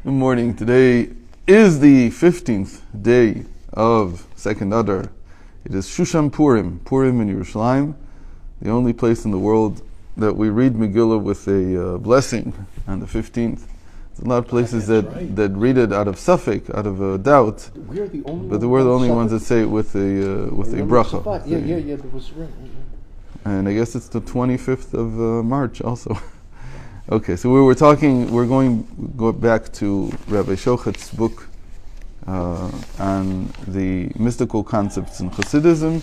Good morning. Today is the 15th day of second Adar. It is Shushan Purim in Yerushalayim, the only place in the world that we read Megillah with a blessing on the 15th. There's a lot of places that read it out of suffix, out of doubt, we're the only but we're the only ones that say it with a bracha. Yeah, that was right. And I guess it's the 25th of March also. Okay, so we're going back to Rabbi Shochet's book on the mystical concepts in Chasidism,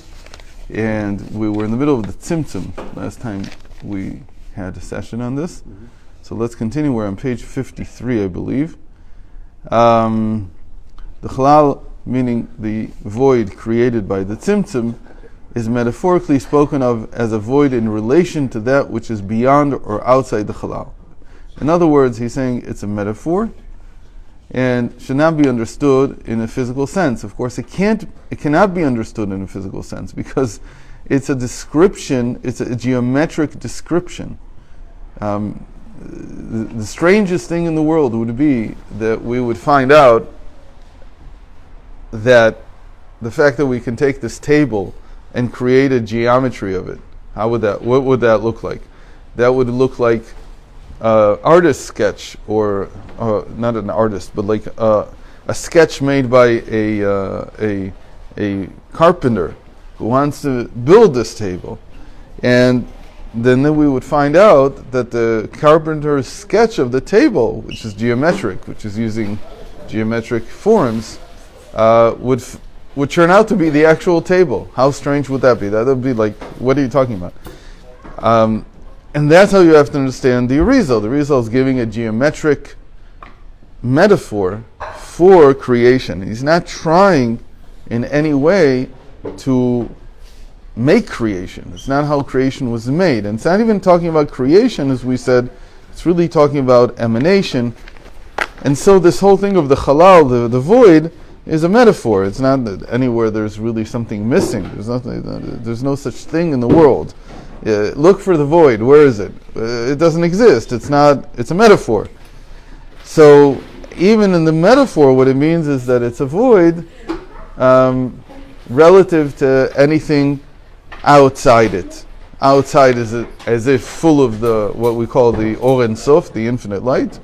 and we were in the middle of the Tzimtzum last time we had a session on this. Mm-hmm. So let's continue. We're on page 53, I believe. The Chalal, meaning the void created by the Tzimtzum, is metaphorically spoken of as a void in relation to that which is beyond or outside the Chalal. In other words, he's saying it's a metaphor and should not be understood in a physical sense. Of course, it cannot be understood in a physical sense because it's a description, it's a geometric description. The strangest thing in the world would be that we would find out that the fact that we can take this table and create a geometry of it. What would that look like? That would look like artist sketch, or not an artist, but like a sketch made by a carpenter who wants to build this table, and then we would find out that the carpenter's sketch of the table, which is geometric, which is using geometric forms, would turn out to be the actual table. How strange would that be? That would be like, what are you talking about? And that's how you have to understand the Arizal. The Arizal is giving a geometric metaphor for creation. He's not trying in any way to make creation. It's not how creation was made. And it's not even talking about creation, as we said. It's really talking about emanation. And so this whole thing of the Chalal, the void, is a metaphor. It's not that anywhere there's really something missing. There's no such thing in the world. Look for the void. Where is it? It doesn't exist. It's a metaphor. So even in the metaphor, what it means is that it's a void relative to anything outside it. Outside is as if full of what we call the Or Ein Sof, the infinite light.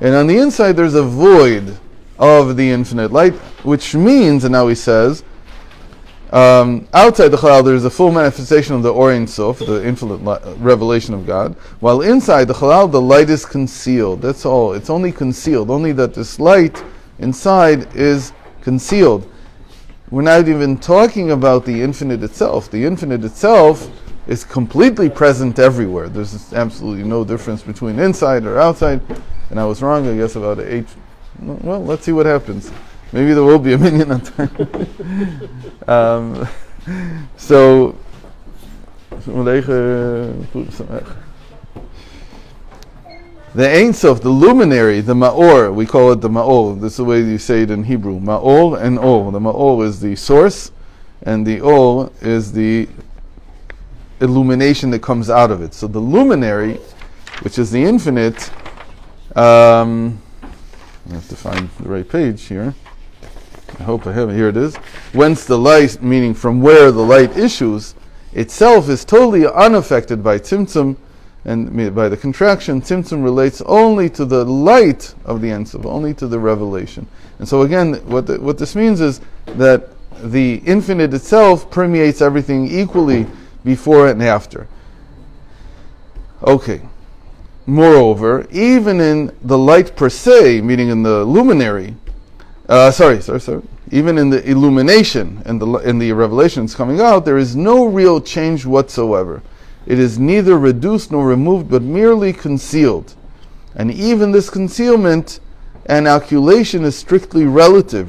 And on the inside there's a void of the infinite light, which means, and now he says, outside the Chalal there is a full manifestation of the Or Ein Sof, the infinite revelation of God, while inside the Chalal the light is concealed. That's all. It's only concealed. Only that this light inside is concealed. We're not even talking about the infinite itself. The infinite itself is completely present everywhere. There's absolutely no difference between inside or outside. And I was wrong, I guess, about 8. Well, let's see what happens. Maybe there will be a minyan on time. So, the Ein Sof, the luminary, the Ma'or, we call it the Ma'or. This is the way you say it in Hebrew. Ma'or and Or. The Ma'or is the source, and the Or is the illumination that comes out of it. So the luminary, which is the infinite, I have to find the right page here. I hope I have it. Here it is. Whence the light, meaning from where the light issues, itself is totally unaffected by Tzimtzum, and by the contraction. Tzimtzum relates only to the light of the Ein Sof, only to the revelation. And so again, what this means is that the infinite itself permeates everything equally before and after. Okay. Moreover, even in the light per se, meaning in the luminary, even in the illumination and in the revelations coming out, there is no real change whatsoever. It is neither reduced nor removed, but merely concealed. And even this concealment and occultation is strictly relative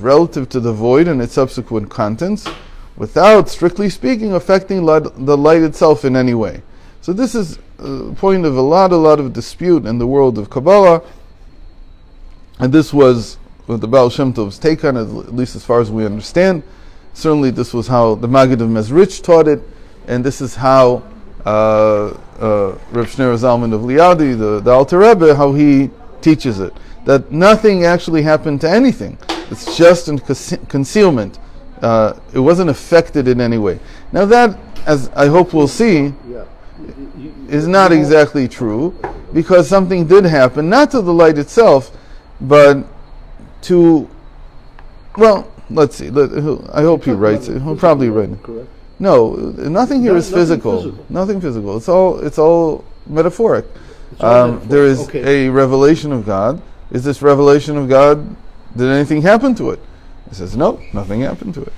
to the void and its subsequent contents, without, strictly speaking, affecting the light itself in any way. So this is a point of a lot of dispute in the world of Kabbalah, and this was what the Baal Shem Tov's take on it, at least as far as we understand. Certainly this was how the Maggid of Mezrich taught it, and this is how Reb Shneur Zalman of Liadi, the Alter Rebbe, how he teaches it. that nothing actually happened to anything. It's just in concealment. It wasn't affected in any way. Now that, as I hope we'll see, is not exactly true, because something did happen, not to the light itself, but to, well, let's see. I hope he writes it. He'll probably write it. No, nothing here is physical. Nothing physical. It's all metaphoric. There is a revelation of God. Is this revelation of God? Did anything happen to it? He says, no, nothing happened to it.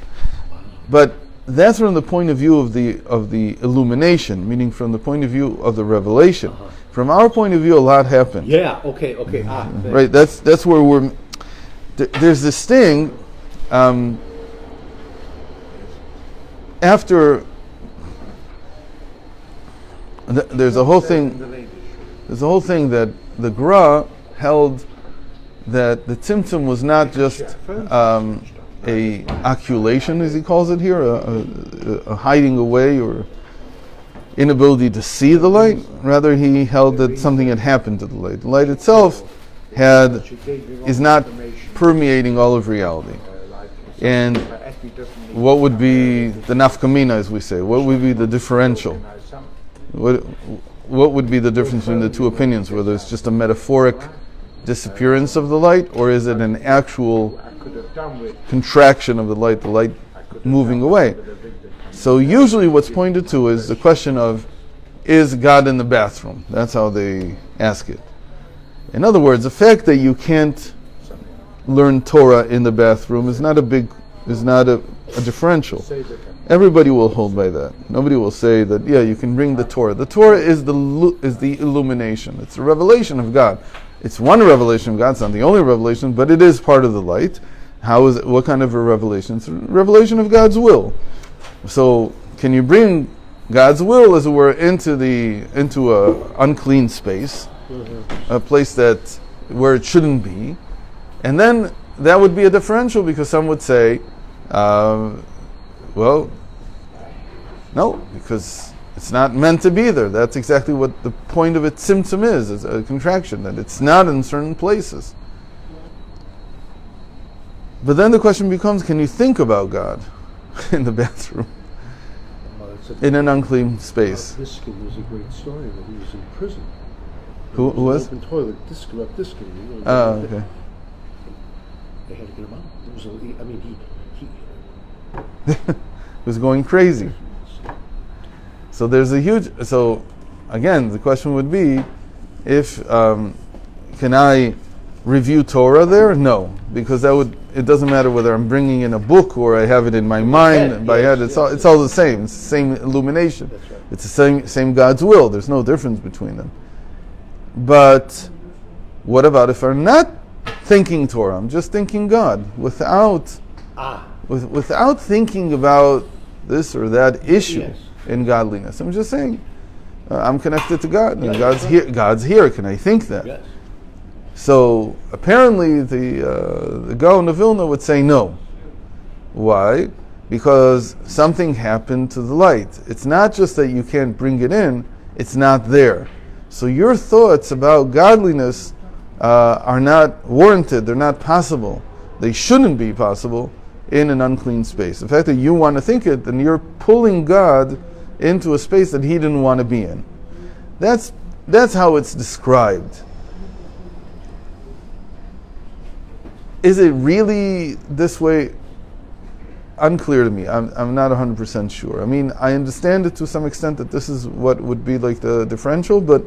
But that's from the point of view of the illumination, meaning from the point of view of the revelation. From our point of view, a lot happened. Yeah. Okay. Right. That's where we're. There's this thing. After there's a whole thing. There's a whole thing that the Gra held that the Tzimtzum was not just a occultation, as he calls it here, a hiding away or inability to see the light. Rather, he held that something had happened to the light. The light itself is not permeating all of reality. And what would be the nafkamina, as we say? What would be the differential? What would be the difference between the two opinions? Whether it's just a metaphoric disappearance of the light, or is it an actual contraction of the light moving away? So usually what's pointed to is the question of, is God in the bathroom? That's how they ask it. In other words, the fact that you can't learn Torah in the bathroom is not a differential. Everybody will hold by that. Nobody will say that, yeah, you can bring the Torah. The Torah is the illumination. It's a revelation of God. It's one revelation of God. It's not the only revelation, but it is part of the light. How is it? What kind of a revelation? It's a revelation of God's will. So, can you bring God's will, as it were, into a unclean space, a place where it shouldn't be, and then that would be a differential, because some would say, well, no, because it's not meant to be there. That's exactly what the point of it, Tzimtzum, is. It's a contraction, that it's not in certain places. But then the question becomes, can you think about God in the bathroom, in an unclean space? Diskin was a great story that he was in prison. Who was? Open toilet, Diskin. Okay. They had to get him out. He was going crazy. So there's a huge. So again, the question would be, if can I review Torah there? No, because it doesn't matter whether I'm bringing in a book or I have it in my mind, by head. It's all the same. It's the same illumination. That's right. It's the same God's will. There's no difference between them. But what about if I'm not thinking Torah? I'm just thinking God without thinking about this or that issue in godliness. I'm just saying I'm connected to God, and God's here. Can I think that? Yes. So apparently the Gaon of Vilna would say no. Why? Because something happened to the light. It's not just that you can't bring it in, it's not there. So your thoughts about godliness are not warranted, they're not possible. They shouldn't be possible in an unclean space. The fact that you want to think it, then you're pulling God into a space that He didn't want to be in. That's how it's described. Is it really this way? Unclear to me. I'm not 100% sure. I mean, I understand it to some extent that this is what would be like the differential, but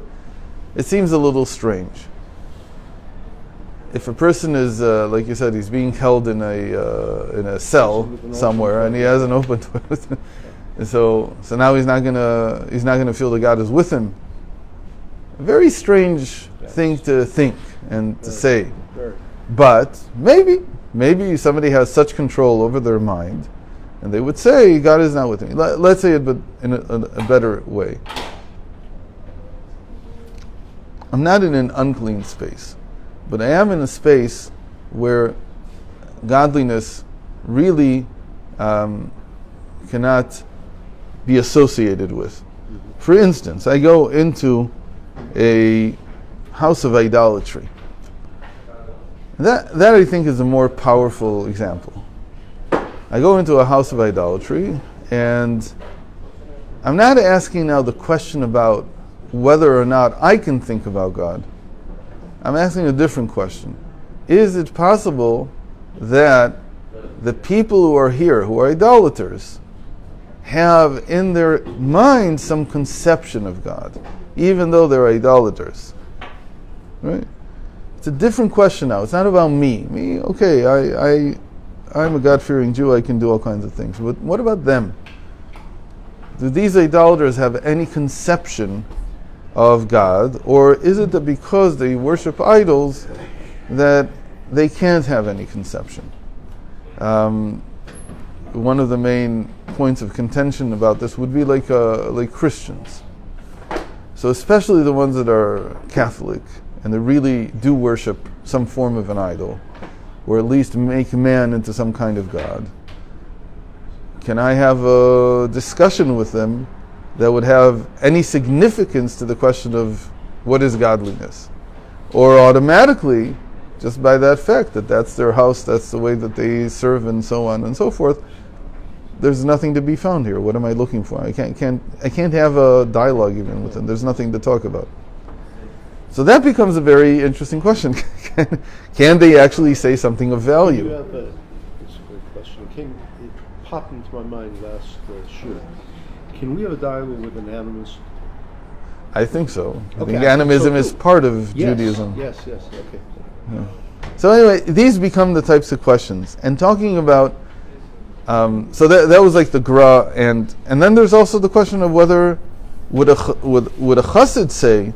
it seems a little strange. If a person is, like you said, he's being held in a cell somewhere, and he has an open toilet, and so now he's not gonna feel that God is with him. A very strange thing to think and to say. But maybe somebody has such control over their mind, and they would say, God is not with me. Let's say it, but in a better way. I'm not in an unclean space, but I am in a space where godliness really cannot be associated with. For instance, I go into a house of idolatry. That I think is a more powerful example. I go into a house of idolatry, and I'm not asking now the question about whether or not I can think about God. I'm asking a different question. Is it possible that the people who are here, who are idolaters, have in their mind some conception of God, even though they're idolaters? Right? It's a different question now. It's not about me. Me, okay, I'm a God-fearing Jew, I can do all kinds of things. But what about them? Do these idolaters have any conception of God? Or is it that because they worship idols that they can't have any conception? One of the main points of contention about this would be like Christians. So especially the ones that are Catholic, and they really do worship some form of an idol, or at least make man into some kind of God. Can I have a discussion with them that would have any significance to the question of what is godliness? Or automatically, just by that fact that that's their house, that's the way that they serve, and so on and so forth, there's nothing to be found here. What am I looking for? I can't have a dialogue even with them. There's nothing to talk about. So that becomes a very interesting question. Can they actually say something of value? It's a great question. It popped into my mind last shiur. Can we have a dialogue with an animist? I think so. I Okay, think animism so is part of Judaism. Yes, okay. Yeah. So anyway, these become the types of questions. And talking about, so that was like the Gra, and then there's also the question of whether would a Chassid say,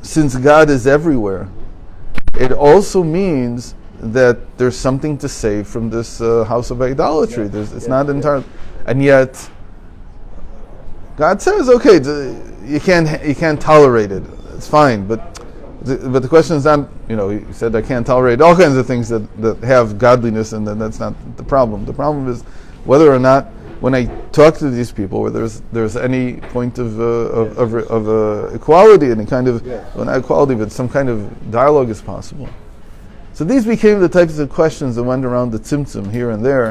since God is everywhere, it also means that there's something to save from this house of idolatry. It's not entirely, and yet God says, okay, you can't tolerate it. It's fine, but the question is not, He said I can't tolerate all kinds of things that have godliness, and then that's not the problem. The problem is whether or not, when I talk to these people, where there's any point of equality, any kind of, well, not equality, but some kind of dialogue is possible. So these became the types of questions that went around the Tzimtzum here and there,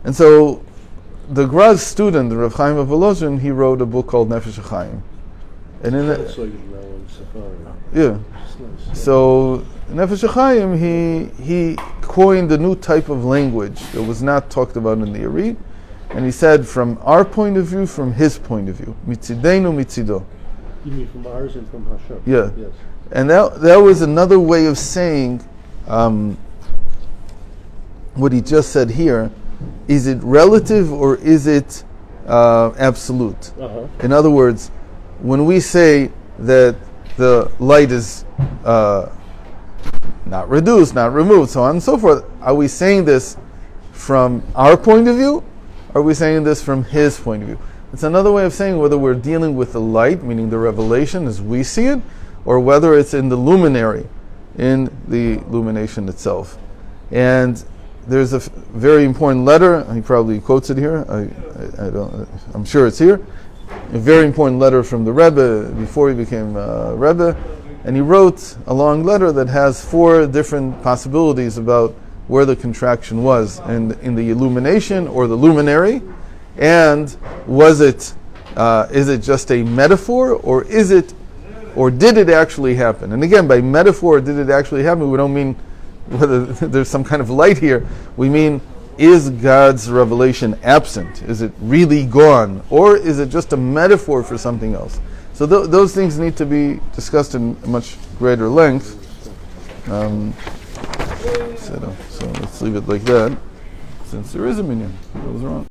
and so the Gra's student, Rav Chaim of Volozhin, he wrote a book called Nefesh HaChaim, and in it, so Nefesh HaChaim, he coined a new type of language that was not talked about in the Arit, and he said, from our point of view, from his point of view, mitzideinu mitzido. You mean from ours and from Hashem? Yeah. Yes. And that was another way of saying what he just said here. Is it relative or is it absolute? Uh-huh. In other words, when we say that the light is not reduced, not removed, so on and so forth, are we saying this from our point of view, or are we saying this from his point of view? It's another way of saying whether we're dealing with the light, meaning the revelation as we see it, or whether it's in the luminary, in the illumination itself. And there's a very important letter, he probably quotes it here, I'm sure it's here, a very important letter from the Rebbe before he became Rebbe, and he wrote a long letter that has 4 different possibilities about where the contraction was, and in the illumination or the luminary, and is it just a metaphor, or did it actually happen? And again, by metaphor, did it actually happen, we don't mean whether there's some kind of light here. We mean, is God's revelation absent? Is it really gone? Or is it just a metaphor for something else? So those things need to be discussed in much greater length. So let's leave it like that, since there is a minyan. It goes around.